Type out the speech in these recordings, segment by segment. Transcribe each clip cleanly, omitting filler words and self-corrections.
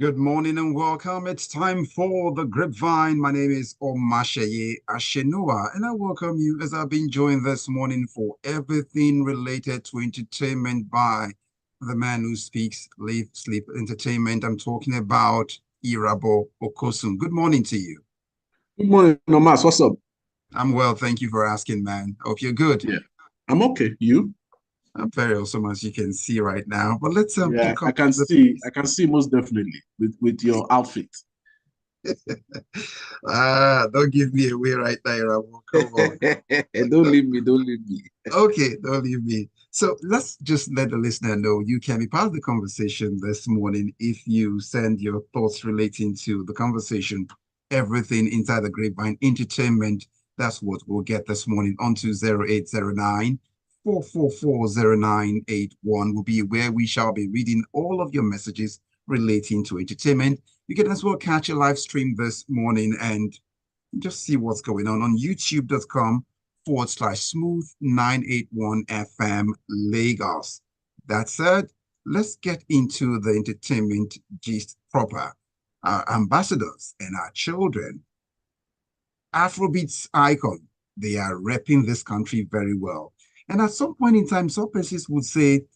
Good morning and welcome. It's time for the Grapevine. My name is Omatseye Atsenuwa, and I welcome you as I've been joined this morning for everything related to entertainment by the man who speaks, live, sleep, entertainment. I'm talking about Irabor Okosun. Good morning to you. Good morning, Nomas. What's up? I'm well, thank you for asking, man. Hope you're good. Yeah, I'm okay. You? I'm very awesome as you can see right now. But let's Yeah, pick I up can the see. pace. I can see most definitely with your outfit. Don't give me away right there, Irabor. Come on. Don't leave me. Don't leave me. Okay, don't leave me. So let's just let the listener know you can be part of the conversation this morning if you send your thoughts relating to the conversation, everything inside the Grapevine Entertainment. That's what we'll get this morning onto 0809 4440981 will be where we shall be reading all of your messages relating to entertainment. You can as well catch a live stream this morning and just see what's going on youtube.com/smooth 981 FM Lagos. That said, let's get into the entertainment gist proper. Our ambassadors and our children, Afrobeats icon, they are repping this country very well. And at some point in time, some persons would say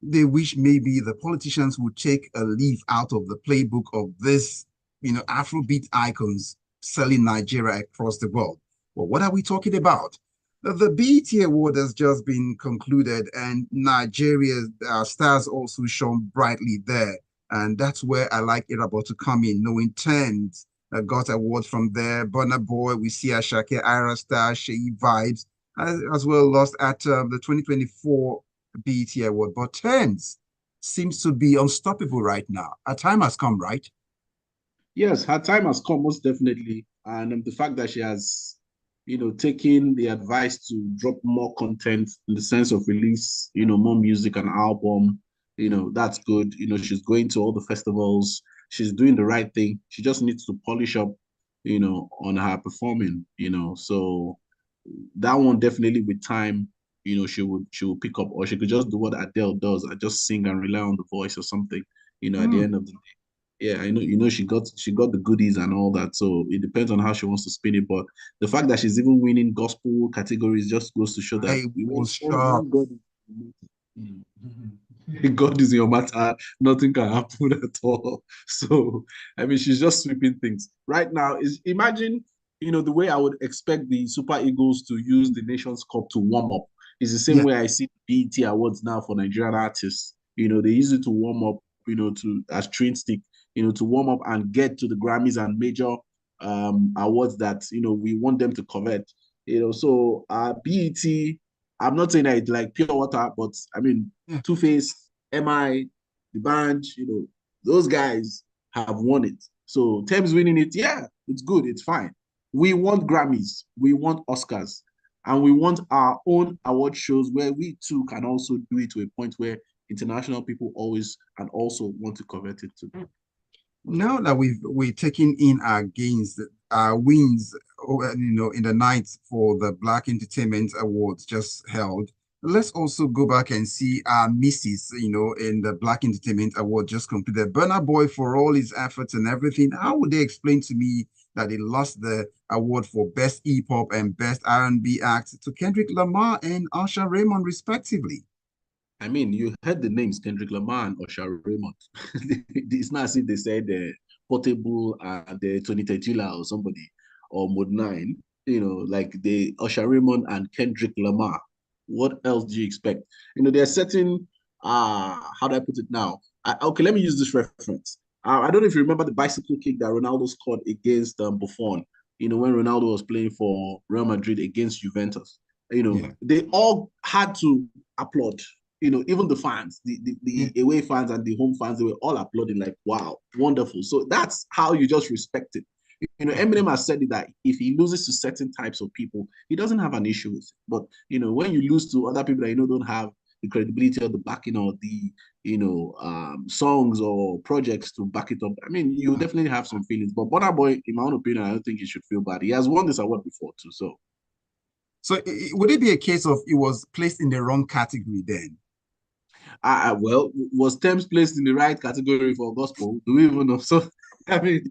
they wish maybe the politicians would take a leaf out of the playbook of this, Afrobeat icons selling Nigeria across the world. Well, what are we talking about? The BET Award has just been concluded, and Nigeria's stars also shone brightly there. And that's where I like Irabor to come in, knowing Tens got awards from there. Burna Boy, we see Ashake, Ira Star, Shea Vibes, as well lost at the 2024 BET Award. But Tens seems to be unstoppable right now. A time has come, right? Yes, her time has come most definitely, and the fact that she has, taken the advice to drop more content in the sense of release, more music and album, that's good. She's going to all the festivals. She's doing the right thing. She just needs to polish up, on her performing. So that one definitely with time, she will pick up, or she could just do what Adele does and just sing and rely on the voice or something. At the Hmm. end of the day, yeah, I know, she got the goodies and all that. So it depends on how she wants to spin it. But the fact that she's even winning gospel categories just goes to show that I when, was when shocked. God God is in your matter, nothing can happen at all. So I mean, she's just sweeping things right now. Is imagine, the way I would expect the Super Eagles to use the Nations Cup to warm up is the same Yeah. way I see BET Awards now for Nigerian artists. They use it to warm up, to as train stick, to warm up and get to the Grammys and major awards that we want them to covet. So BET, I'm not saying that it's like pure water, but I mean Yeah. Two Face, MI, the band, those guys have won it. So Thames winning it, yeah, it's good, it's fine. We want Grammys, we want Oscars, and we want our own award shows where we too can also do it to a point where international people always and also want to covet it too. Now that we're taking in our gains, our wins, in the night for the Black Entertainment Awards just held, let's also go back and see our misses, in the Black Entertainment Award just completed. Burna Boy, for all his efforts and everything, how would they explain to me that he lost the award for Best Hip Hop and Best R&B Act to Kendrick Lamar and Usher Raymond, respectively? I mean, you heard the names Kendrick Lamar and Usher Raymond. It's not as if they said Portable and Tony Tetula or somebody or Mode 9, like the Usher Raymond and Kendrick Lamar. What else do you expect? They're setting, how do I put it now? Okay, let me use this reference. I don't know if you remember the bicycle kick that Ronaldo scored against Buffon, when Ronaldo was playing for Real Madrid against Juventus. Yeah. They all had to applaud, even the fans, Yeah. the away fans and the home fans, they were all applauding, like, wow, wonderful. So that's how you just respect it. Eminem has said it that if he loses to certain types of people, he doesn't have an issue with it. But, when you lose to other people that don't have the credibility or the backing or the, songs or projects to back it up, I mean, you definitely have some feelings. But Burna Boy, in my own opinion, I don't think he should feel bad. He has won this award before too. So So would it be a case of it was placed in the wrong category then? Well, was Thames placed in the right category for gospel? Do we even know? So, I mean,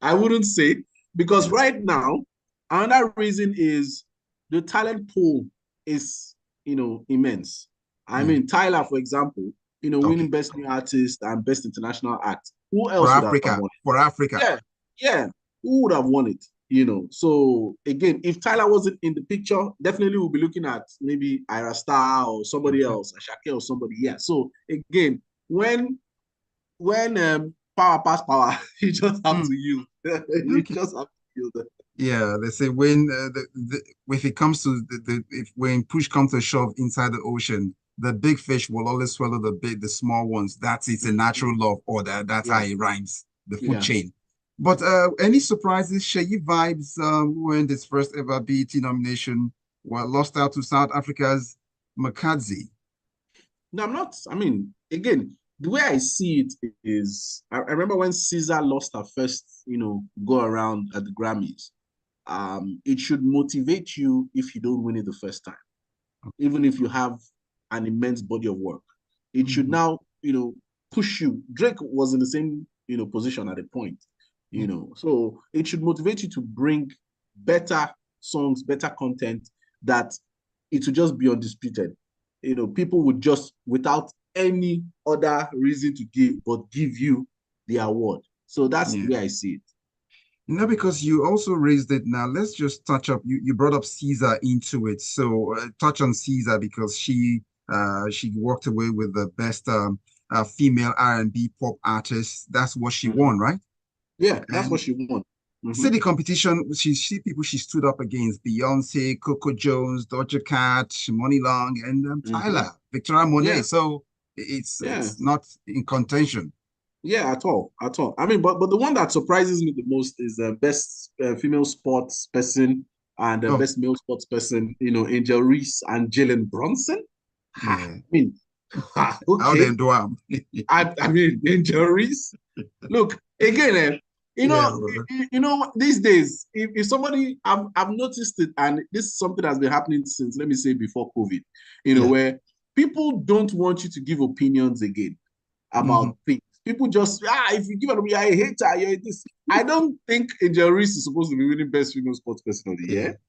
I wouldn't say, because Yeah. right now, another reason is the talent pool is, immense. I Yeah. mean, Tyler, for example, winning Okay. best new artist and best international act. Who For else would have Africa. won? For Africa. Yeah, yeah. Who would have won it? So again, if Tyler wasn't in the picture, definitely we'll be looking at maybe Ira Star or somebody Okay. else, Ashake or somebody. Yeah. So again, when power pass power, you just have Mm, to yield. You okay. just have to yield. Yeah, they say when if it comes to if when push comes to shove inside the ocean, the big fish will always swallow the small ones. That's it's a natural law of order. That's how Yeah, it rhymes, the food yeah. chain. But any surprises? Sheyi Vibes who earned his first ever BET nomination, well, lost out to South Africa's Makazi. No, I'm not. I mean, again, the way I see it is, I remember when Caesar lost her first, go around at the Grammys. It should motivate you if you don't win it the first time, even if you have an immense body of work. It should Mhm. now, push you. Drake was in the same, position at a point, Yeah, so it should motivate you to bring better songs, better content that it would just be undisputed. People would just, without any other reason to give, but give you the award. So that's the yeah. way I see it. No, because you also raised it now. Let's just touch up. You brought up Caesar into it. So touch on Caesar because she walked away with the best female R&B pop artist. That's what she Mhm. won, right? Yeah, that's what And she wants. see Mm-hmm. the competition. She see people she stood up against: Beyonce, Coco Jones, Doja Cat, Money Long, and Mm-hmm. Tyler, Victoria Monet. Yeah, So yeah. it's not in contention. Yeah, at all, at all. I mean, but the one that surprises me the most is the best female sports person and the Oh, best male sports person. Angel Reese and Jalen Brunson. Ha, yeah. I mean, How okay. them do am? I mean, Angel Reese. Look again. Yeah, bro. These days, if somebody, I've noticed it, and this is something that's been happening since, let me say, before COVID. Yeah. Where people don't want you to give opinions again Mhm. about things. People just, if you give an opinion, you're a hater, you're this. I don't think Angel Reese is supposed to be winning best female sports person of the Yeah. year.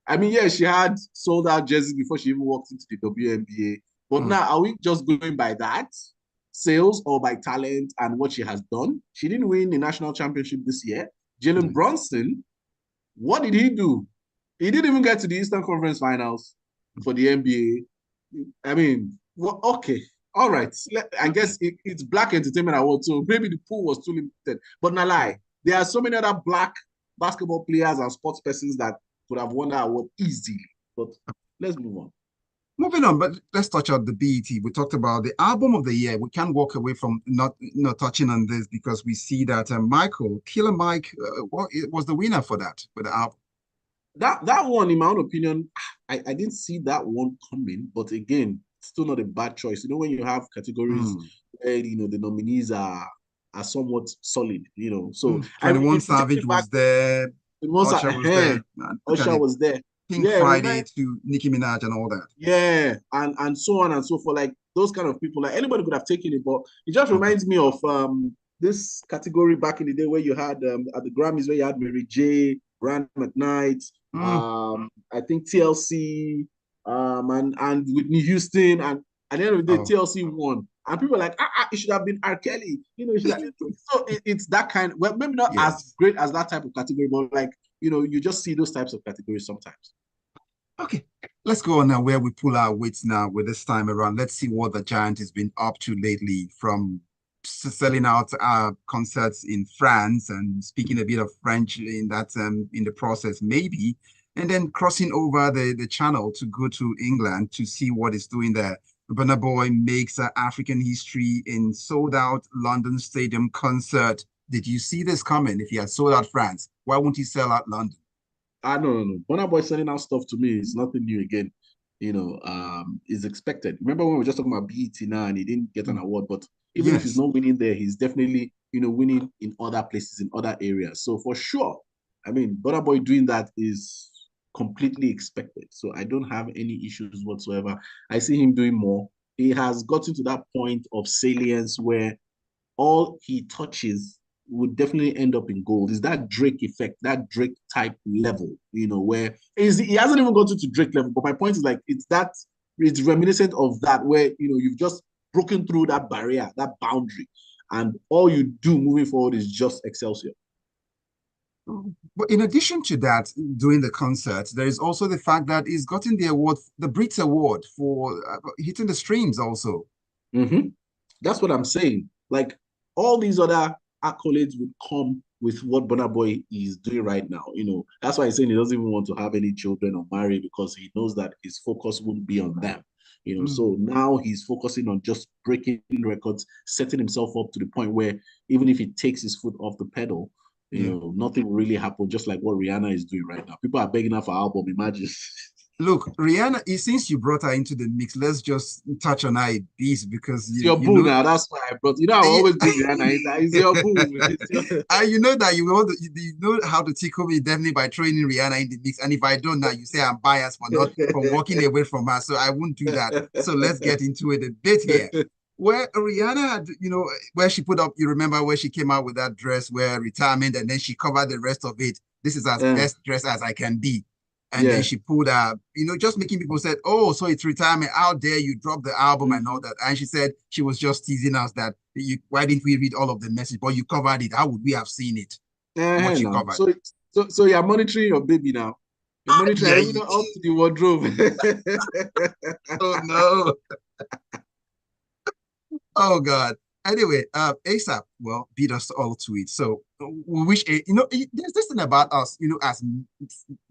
I mean, yeah, she had sold out jerseys before she even walked into the WNBA. But Mm. now, are we just going by that? Sales or by talent and what she has done? She didn't win the national championship this year. Jalen Yeah. Brunson, what did he do? He didn't even get to the Eastern Conference Finals for the NBA. I mean, well, okay, all right. I Okay. guess it's Black Entertainment Award, so maybe the pool was too limited. But not Yeah. lie, there are so many other Black basketball players and sports persons that could have won that award easily. But let's move on. Moving on, but let's touch on the BET. We talked about the album of the year. We can't walk away from not touching on this because we see that Michael Killer Mike it was the winner for that with the album. That one, in my own opinion, I didn't see that one coming. But again, still not a bad choice. When you have categories Mm. where the nominees are somewhat solid. So Mm. I 21 if you take me Savage back, was there. the most Usher was there. Look at Usher it. was there. Pink Yeah, Friday to Nicki Minaj and all that. yeah, and so on and so forth. Like those kind of people, like anybody could have taken it, but it just Okay. reminds me of this category back in the day where you had at the Grammys where you had Mary J, Brand McKnight, Mm. I think TLC, and Whitney Houston, and at the end of the day, Oh. TLC won. And people are like, it should have been R. Kelly. It should have, so it's that kind. Well, maybe not as Yes. great as that type of category, but like you just see those types of categories sometimes. Okay, let's go on now where we pull our weights now with this time around. Let's see what the Giant has been up to lately from selling out concerts in France and speaking a bit of French in that in the process, maybe, and then crossing over the channel to go to England to see what it's doing there. Burna Boy makes African history in sold out London Stadium concert. Did you see this coming? If he had sold out France, why won't he sell out London? No, no, no. Burna Boy sending out stuff to me is nothing new again. Is expected. Remember when we were just talking about BET now and he didn't get an Mm. award, but even if he's Yes. not winning there, he's definitely, winning in other places, in other areas. So for sure, I mean, Burna Boy doing that is completely expected. So I don't have any issues whatsoever. I see him doing more. He has gotten to that point of salience where all he touches would definitely end up in gold. Is that Drake effect, that Drake type level, where he hasn't even gotten to Drake level. But my point is, like, it's reminiscent of that, where you've just broken through that barrier, that boundary, and all you do moving forward is just Excelsior. But in addition to that, during the concert, there is also the fact that he's gotten the award, the Brits Award for hitting the streams also. Mm-hmm. That's what I'm saying. Like, all these other accolades would come with what Burna Boy is doing right now. That's why he's saying he doesn't even want to have any children or marry, because he knows that his focus won't be on them. So now he's focusing on just breaking records, setting himself up to the point where even if he takes his foot off the pedal, nothing will really happen, just like what Rihanna is doing right now. People are begging her for album, imagine. Look, Rihanna, since you brought her into the mix, let's just touch on her a bit, because It's your boo now. That's why I brought. I always bring Rihanna in. It's your boo. And you know that you know how to tickle me definitely by throwing in Rihanna in the mix. And if I don't now, you say I'm biased for not from walking away from her. So I won't do that. So let's get into it a bit here. Where Rihanna had, where she put up, you remember where she came out with that dress where retirement, and then she covered the rest of it. This is as best dress as I can be. And then she pulled up, just making people said, oh, so it's retirement. How dare you drop the album and all that? And she said she was just teasing us that why didn't we read all of the message? But you covered it. How would we have seen it? What you covered. So you're monitoring your baby now. You're monitoring even up to the wardrobe. Oh no. Oh God. Anyway, ASAP, well, beat us all to it. So we wish, there's this thing about us, as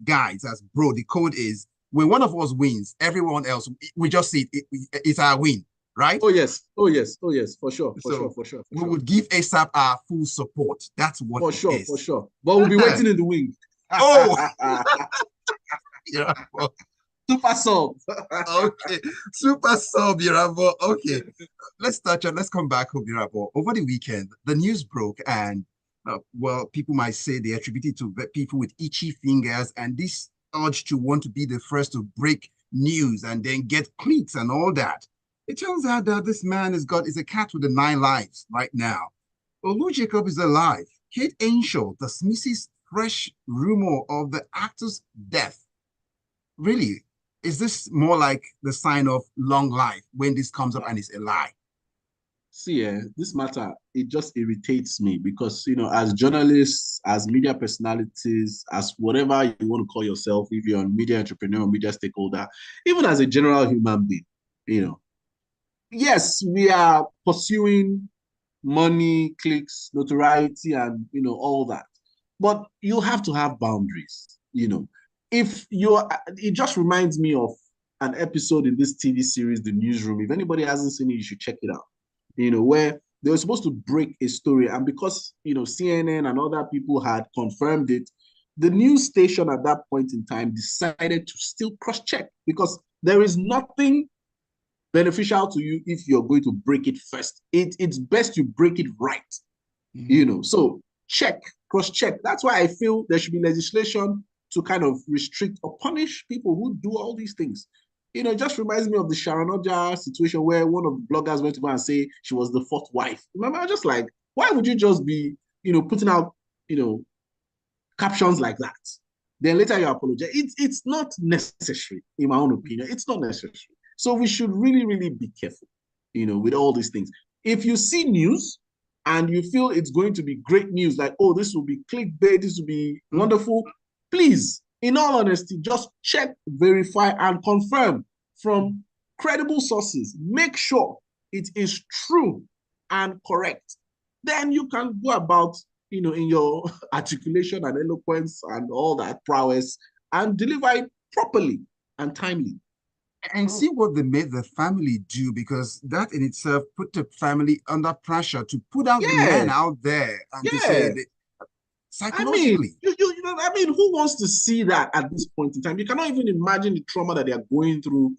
guys, as bro, the code is when one of us wins, everyone else, we just see it's our win, right? Oh yes, for sure. We would give ASAP our full support. That's what for sure. But we'll be waiting in the wing. Oh, yeah. Super sub. Okay. Super sub, Irabor. Okay. Let's come back home, Irabor. Over the weekend, the news broke, and people might say they attribute it to people with itchy fingers and this urge to want to be the first to break news and then get clicks and all that. It turns out that this man is a cat with the 9 lives right now. Olu Jacob is alive. Kate Henshaw dismisses fresh rumor of the actor's death. Really, is this more like the sign of long life when this comes up and it's a lie? See, this matter, it just irritates me because, as journalists, as media personalities, as whatever you want to call yourself, if you're a media entrepreneur, media stakeholder, even as a general human being, yes, we are pursuing money, clicks, notoriety, and, all that. But you have to have boundaries. It just reminds me of an episode in this TV series, The Newsroom. If anybody hasn't seen it, you should check it out. Where they were supposed to break a story, and because CNN and other people had confirmed it, the news station at that point in time decided to still cross-check, because there is nothing beneficial to you if you're going to break it first. It's best you break it right. So cross-check. That's why I feel there should be legislation to kind of restrict or punish people who do all these things. It just reminds me of the Sharon Oja situation where one of the bloggers went to go and say she was the fourth wife. Remember, I was just like, why would you just be, putting out, captions like that? Then later you apologize. It's not necessary, in my own opinion. It's not necessary. So we should really, really be careful, with all these things. If you see news and you feel it's going to be great news, like, oh, this will be clickbait, this will be wonderful, please, in all honesty, just check, verify, and confirm from credible sources. Make sure it is true and correct. Then you can go about, in your articulation and eloquence and all that prowess and deliver it properly and timely. And see what they made the family do, because that in itself put the family under pressure to put out the man out there and to say psychologically. Who wants to see that at this point in time? You cannot even imagine the trauma that they are going through,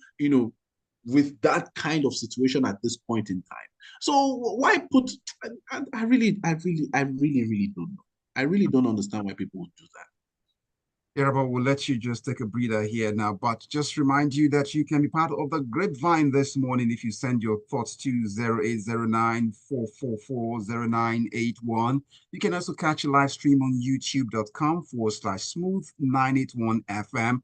with that kind of situation at this point in time. So why put? I really don't know. I really don't understand why people would do that. Irabor, we'll let you just take a breather here now, but just remind you that you can be part of the Grapevine this morning if you send your thoughts to 0809 444 0981. You can also catch a live stream on youtube.com/smooth981 FM.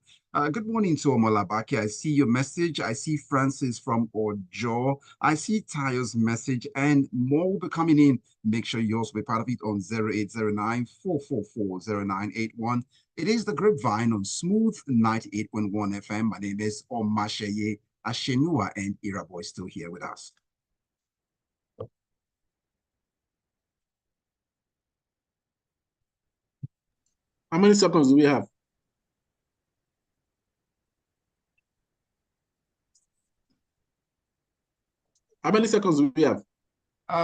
Good morning to Omalabaki. I see your message. I see Francis from Ojo. I see Tayo's message, and more will be coming in. Make sure you also be part of it on 0809 444 0981. It is the Grapevine on Smooth 98.1 FM. My name is Omatseye, Atsenuwa, and Irabor is still here with us. How many seconds do we have? How many seconds do we have?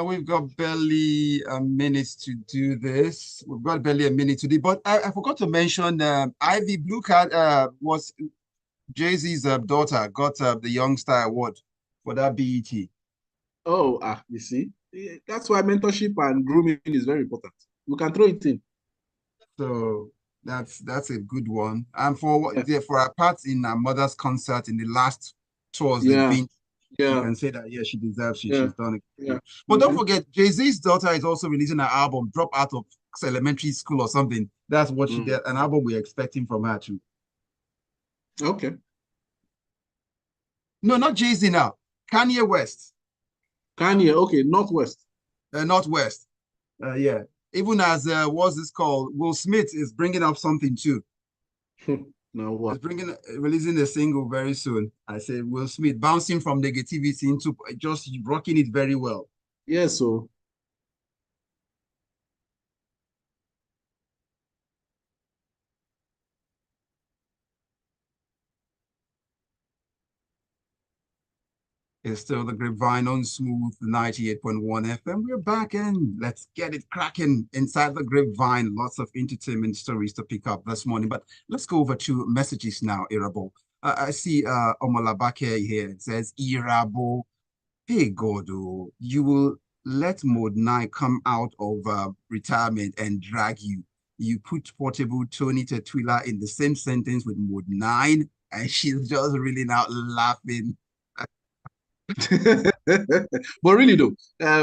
We've got barely a minute to do this. We've got barely a minute to do, but I forgot to mention Ivy Blue Card was Jay-Z's daughter, got the Young Star Award for that BET. Oh, you see, that's why mentorship and grooming is very important. You can throw it in. So that's a good one. And for our part in our mother's concert in the last tours they've been, you can say that she deserves it. She's done it. Yeah. But don't forget, Jay-Z's daughter is also releasing an album, drop out of elementary school or something. That's what she did. An album we're expecting from her too. Okay. No, not Jay-Z now. Kanye West. Kanye, okay, Northwest. Northwest. Yeah. Even as what's this called? Will Smith is bringing up something too. Now what? He's releasing a single very soon. I said Will Smith bouncing from negativity into just rocking it very well. Yeah, so it's still the Grapevine on Smooth 98.1 FM. We're back and let's get it cracking inside the Grapevine. Lots of entertainment stories to pick up this morning, but let's go over to messages now, Irabor. I see Omalabake here. It says, Irabor, hey God, oh, you will let Mode 9 come out of retirement and drag you. You put Portable Tony Tetwila in the same sentence with Mode 9, and she's just really now laughing. but really though,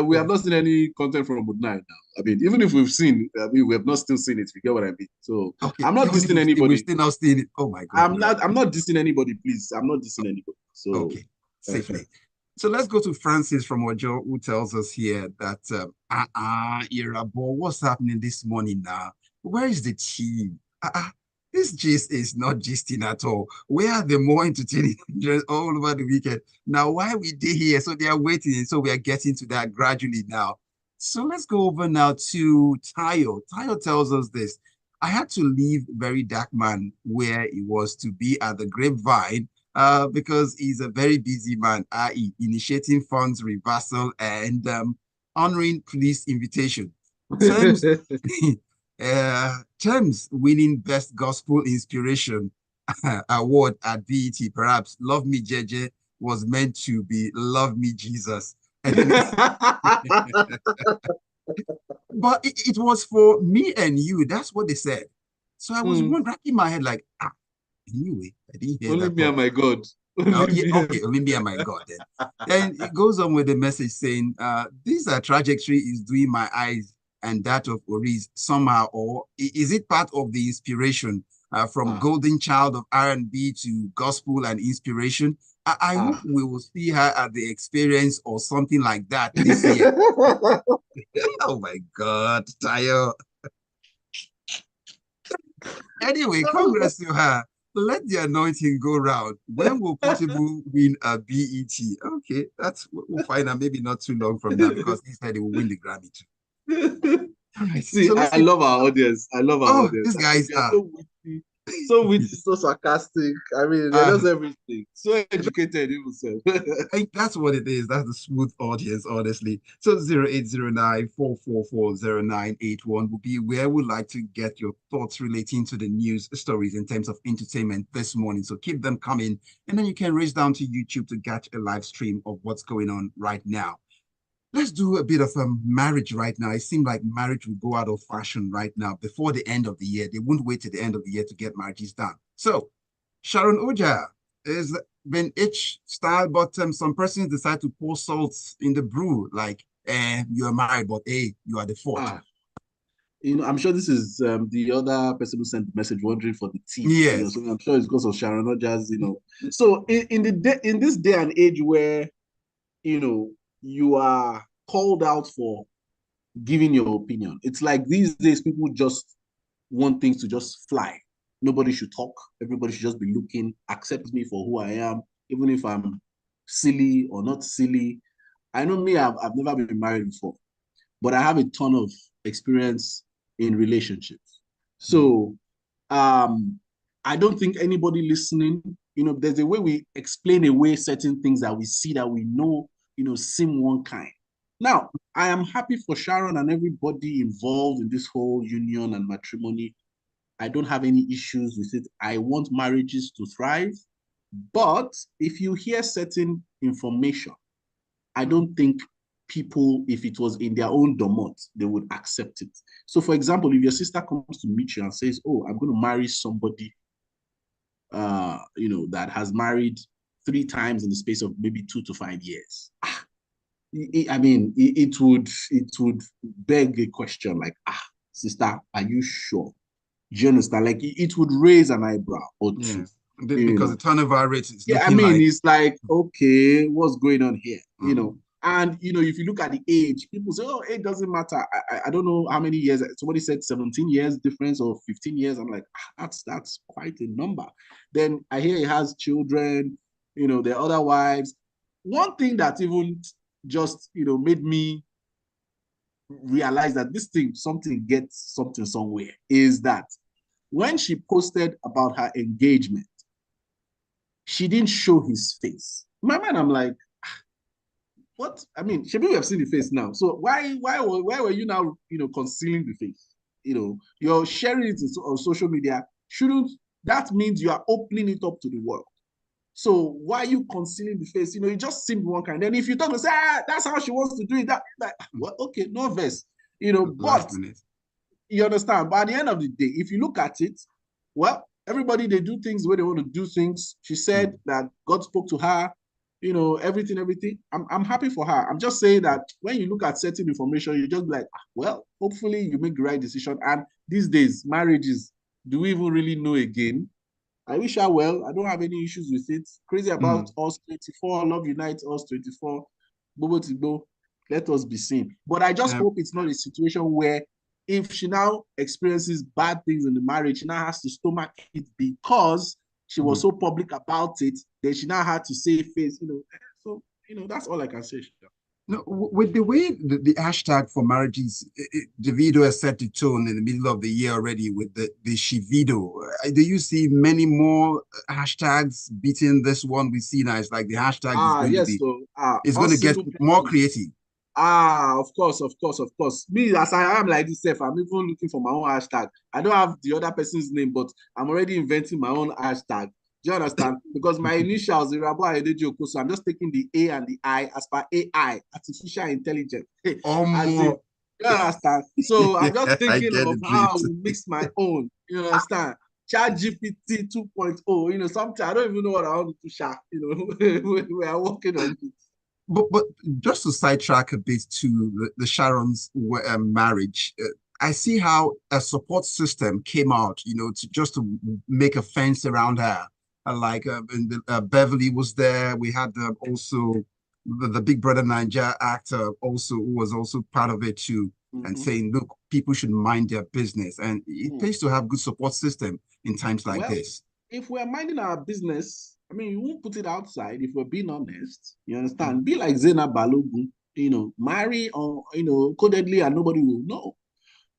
we have not seen any content from Mood 9 now. I mean, even if we've seen, we have not still seen it. You get what I mean? So I'm not dissing anybody. We've still not seen it. Oh my God. I'm not dissing anybody, please. I'm not dissing anybody. So okay, safely. So let's go to Francis from Ojo, who tells us here that Irabor, what's happening this morning now? Where is the team? This gist is not gisting at all. Where are the more entertaining all over the weekend? Now, why we did here? So they are waiting, and so we are getting to that gradually now. So let's go over now to Tayo. Tayo tells us this. I had to leave Very Dark Man where he was to be at the Grapevine because he's a very busy man, i.e. initiating funds reversal and honoring police invitation. Terms, Terms winning Best Gospel Inspiration Award at BET. Perhaps Love Me JJ was meant to be Love Me Jesus. But it was for me and you. That's what they said. So I was racking my head like, anyway, I didn't hear only that. Me and my God. Only me and my God. Then it goes on with the message saying, this trajectory is doing my eyes and that of Ori's somehow, or is it part of the inspiration from golden child of R&B to gospel and inspiration? I hope we will see her at the experience or something like that this year. Oh my God, Tayo. Anyway, congrats to her. Let the anointing go round. When will Portable win a BET? Okay, we'll find out maybe not too long from now because he said he will win the Grammy too. Right. See, so I love our audience. I love our audience. These guys are so witty, so sarcastic. I mean, they knows everything. So educated, even so. I think that's what it is. That's the smooth audience, honestly. So 0809 444 0981 will be where we'd like to get your thoughts relating to the news stories in terms of entertainment this morning. So keep them coming. And then you can race down to YouTube to catch a live stream of what's going on right now. let's do a bit of marriage right now. It seems like marriage will go out of fashion right now before the end of the year. They won't wait till the end of the year to get marriages done. So, Sharon Oja is been each style, but some persons decide to pour salt in the brew, like, you're married, but hey, you are the fourth. Ah, I'm sure this is the other person who sent the message wondering for the tea. Yes. So I'm sure it's because of Sharon Rogers. So in this day and age where you are called out for giving your opinion, it's like these days people just want things to just fly. Nobody should talk. Everybody should just be looking, accept me for who I am, even if I'm silly or not silly. I know me, I've never been married before, but I have a ton of experience in relationships. So I don't think anybody listening, there's a way we explain away certain things that we see that we know, seem one kind. Now, I am happy for Sharon and everybody involved in this whole union and matrimony. I don't have any issues with it. I want marriages to thrive. But if you hear certain information, I don't think people, if it was in their own domot, they would accept it. So, for example, if your sister comes to meet you and says, "Oh, I'm going to marry somebody, that has married 3 times in the space of maybe 2 to 5 years," I mean, it would beg a question like, sister, are you sure? Do you understand? Like it would raise an eyebrow or two. Yes. You Because the know, turnover rate is yeah, I looking mean, like, it's like, okay, what's going on here? mm, And if you look at the age, people say, oh, it doesn't matter. I don't know how many years. Somebody said 17 years difference or 15 years. I'm like, that's quite a number. Then I hear he has children, their other wives. One thing that even just made me realize that this thing, something gets something somewhere, is that when she posted about her engagement, she didn't show his face. In my mind, I'm like, what? I mean, Shebi, we have seen the face now. So why were you now, concealing the face? You're sharing it on social media. Shouldn't that means you are opening it up to the world? So why are you concealing the face? It just seemed one kind. And if you talk to say, that's how she wants to do it, that like, well, okay, no verse. last But minute. you understand. But at the end of the day, if you look at it, well, everybody they do things the way they want to do things. She said Mm. that God spoke to her, everything. I'm happy for her. I'm just saying that when you look at certain information, you just be like, well, hopefully you make the right decision. And these days, marriages, do we even really know again? I wish her well. I don't have any issues with it. Crazy about Mm. us 24. Love Unite us 24. Bobo to go. Let us be seen. But I just Um, hope it's not a situation where if she now experiences bad things in the marriage, she now has to stomach it because she was mm. so public about it. Then she now had to save face. So that's all I can say. No, with the way the hashtag for marriages, the video has set the tone in the middle of the year already with the Shivido. Do you see many more hashtags beating this one we see now? It's like the hashtag is going to Yes. be, So it's going us to get single more persons. creative. Of course, of course, of course. Me, as I am like this, I'm even looking for my own hashtag. I don't have the other person's name, but I'm already inventing my own hashtag. Do you understand? Because my initials, Irabor, Okosun, I'm just taking the A and the I as per AI, artificial intelligence. As in, More. you understand? So I'm just I thinking get of the how I drift. will mix my own. You understand? Chat GPT 2.0, something I don't even know what I want to share. We are working on it. But just to sidetrack a bit to the Sharon's marriage, I see how a support system came out, to just to make a fence around her. Like Beverly was there. We had also the Big Brother Niger actor also who was also part of it too, and Mm-hmm. saying, look, people should mind their business, and it Mm. pays to have good support system in times like Well, this. if we're minding our business, I mean, you won't put it outside if we're being honest. You Mm, understand? Be like Zena Balogun, marry or, codedly and nobody will know.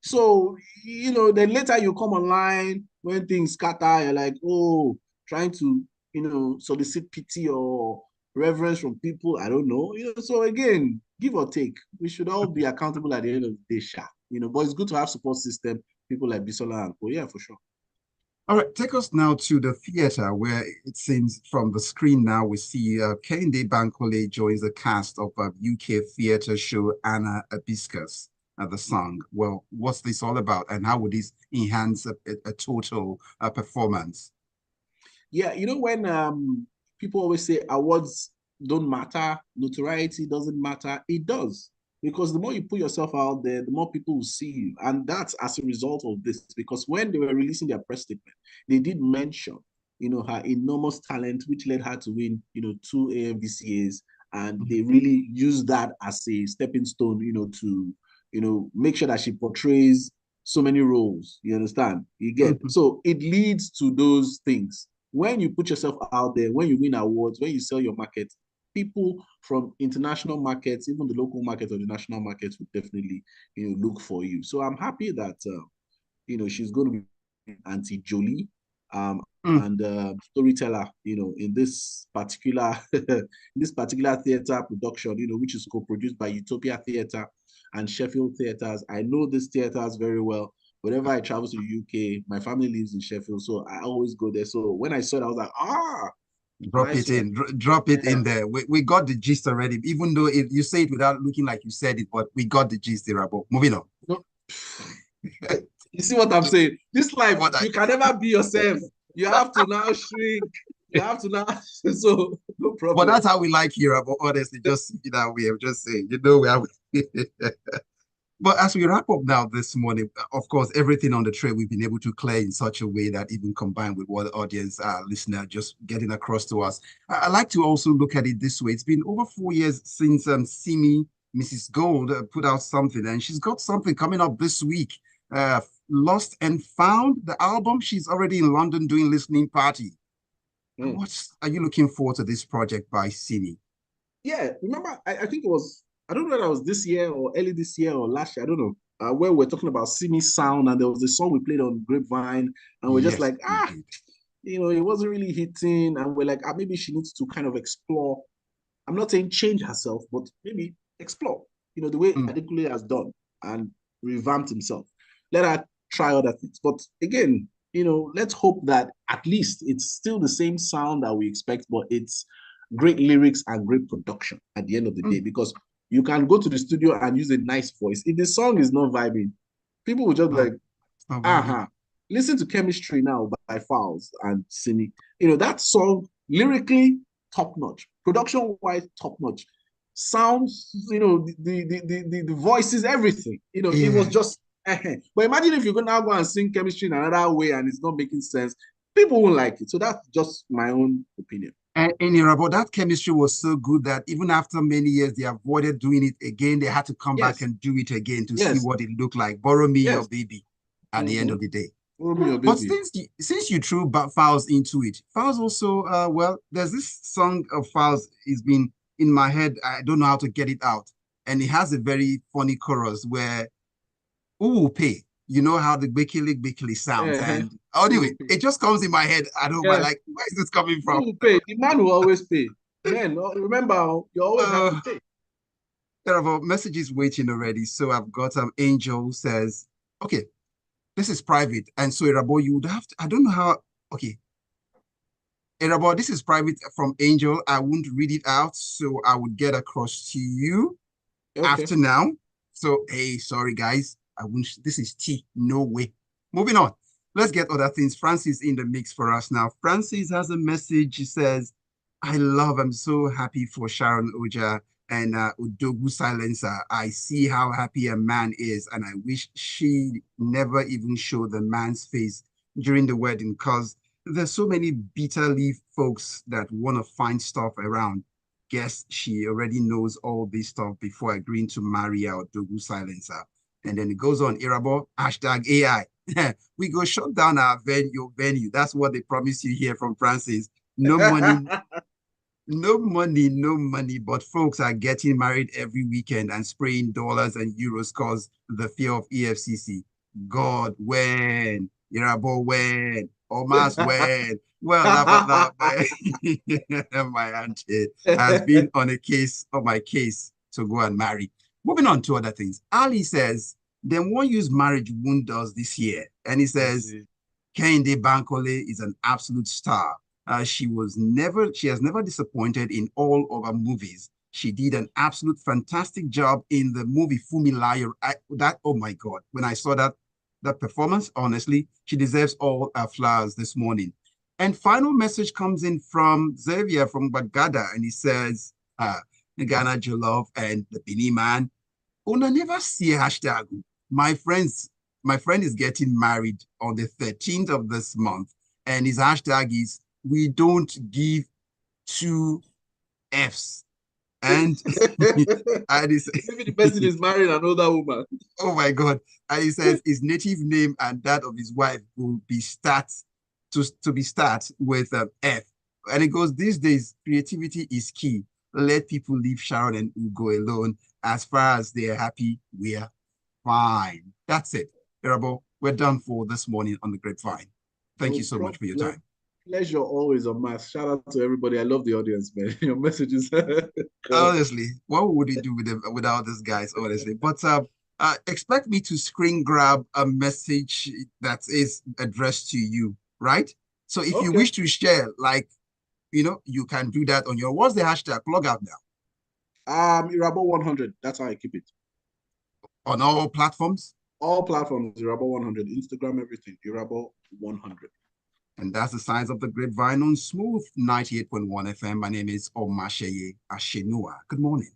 So, then later you come online when things scatter, you're like, oh, trying to, solicit pity or reverence from people. I don't know. So again, give or take, we should all be accountable at the end of the day, sha. But it's good to have support system, people like Bisola and Co. Yeah, for sure. All right, take us now to the theater where it seems from the screen now we see Kehinde Bankole joins the cast of a UK theater show Anna Abiscus the song. Well, what's this all about and how would this enhance a total performance? Yeah, you know when people always say awards don't matter, notoriety doesn't matter, it does. Because the more you put yourself out there, the more people will see you. And that's as a result of this. Because when they were releasing their press statement, they did mention, her enormous talent, which led her to win, two AMVCAs. And they really used that as a stepping stone, to, make sure that she portrays so many roles. You understand? You get. Mhm. So it leads to those things when you put yourself out there, when you win awards, when you sell your market, people from international markets, even the local market or the national markets, would definitely, look for you. So I'm happy that she's going to be Auntie Jolie, Mm. and storyteller, in this particular this particular theater production, which is co-produced by Utopia Theatre and Sheffield Theatres. I know these theaters very well. Whenever I travel to the UK, my family lives in Sheffield, so I always go there. So when I saw it, I was like, Drop nice it one. in, drop it in there. We got the gist already, even though you say it without looking like you said it, but we got the gist, Irabor. Moving on. No, you see what I'm saying? This life, What I you can never be yourself. You have to now shrink. You have to now. So no But problem. that's how we like here. But honestly, just that way of just saying, we are. But as we wrap up now this morning, of course, everything on the tray we've been able to clear in such a way that even combined with what the audience, listener, just getting across to us. I like to also look at it this way. It's been over 4 years since Simi, Mrs. Gold, put out something, and she's got something coming up this week. Lost and Found, the album. She's already in London doing listening party. Mm. What are you looking forward to this project by Simi? Yeah, remember, I think it was, I don't know whether it was this year or early this year or last year, I don't know, where we're talking about Simi Sound, and there was a song we played on Grapevine, and we're just Yes, like, we did. it wasn't really hitting, and we're like, maybe she needs to kind of explore. I'm not saying change herself, but maybe explore, the way Mm, Adekunle has done and revamped himself. Let her try other things. But again, let's hope that at least it's still the same sound that we expect, but it's great lyrics and great production at the end of the day. mm, Because you can go to the studio and use a nice voice. If the song is not vibing, people will just be no, like, it's not vibing. uh-huh. Listen to Chemistry now by Fowles and Simi. That song lyrically top notch, production wise top notch, sounds, the voices, everything. It was Yeah. just. But imagine if you go now go and sing Chemistry in another way and it's not making sense, people won't like it. So that's just my own opinion. And in Irabor, that chemistry was so good that even after many years, they avoided doing it again. They had to come back Yes, and do it again to see yes, what it looked like. Borrow me your yes. baby at the end Mm-hmm. of the day. Romeo, But baby. since you threw Fowles into it, Fowles also, well, there's this song of Fowles is been in my head. I don't know how to get it out. And it has a very funny chorus where who will pay? You know how the Bikili sounds. Uh-huh. And anyway, Who will pay? it just comes in my head. I don't know why, Yeah. like, where is this coming Who from? will pay? The man will always pay. Men, remember, you always have to Uh, pay. there are messages waiting already. So I've got Angel who says, okay, this is private. And so Irabo, you would have to, I don't know how, okay. Irabo, this is private from Angel. I won't read it out. So I would get across to you Okay. after now. So, hey, sorry guys. I won't, this is T. No way. Moving on. Let's get other things. Francis in the mix for us now. Francis has a message. She says, I'm so happy for Sharon Oja and Udogu Silencer. I see how happy a man is, and I wish she never even showed the man's face during the wedding because there's so many bitter leaf folks that want to find stuff around. Guess she already knows all this stuff before agreeing to marry our Dogu Silencer. And then it goes on, Irabor, hashtag AI. We go shut down our venue. That's what they promise you here from Francis. No money, no money, no money, but folks are getting married every weekend and spraying dollars and euros cause the fear of EFCC. God, when? Irabo, when? Omas, when? Well, my auntie has been on a case of my case to go and marry. Moving on to other things. Ali says, then one use marriage wound us this year. And he I says, see. Kehinde Bankole is an absolute star. She has never disappointed in all of her movies. She did an absolute fantastic job in the movie Fumilayo. Oh my God, when I saw that performance, honestly, she deserves all her flowers this morning. And final message comes in from Xavier from Bagada, and he says, Ghana Jolove and the Bini man. Una never see hashtag. My friends, my friend is getting married on the 13th of this month, and his hashtag is we don't give two F's. And and Maybe the person is marrying an older woman. oh my God. And he says his native name and that of his wife will be to be start with F. And it goes, these days, creativity is key. Let people leave Sharon and Ugo alone. As far as they're happy, we're fine. That's it. Irabor, we're done for this morning on the Grapevine. Thank you No so much for your problem. time. Pleasure always on mass. Shout out to everybody. I love the audience, man. Your messages. Honestly, what would we do with them without these guys? Honestly, but expect me to screen grab a message that is addressed to you, right? So if you Okay. wish to share, like you can do that on your what's the hashtag? Plug out now Irabor 100. That's how I keep it. on all platforms, All platforms, Irabor 100. Instagram, everything. Irabor 100. and that's the signs of the Grapevine on Smooth 98.1 FM. My name is Omatseye Atsenuwa. Good morning.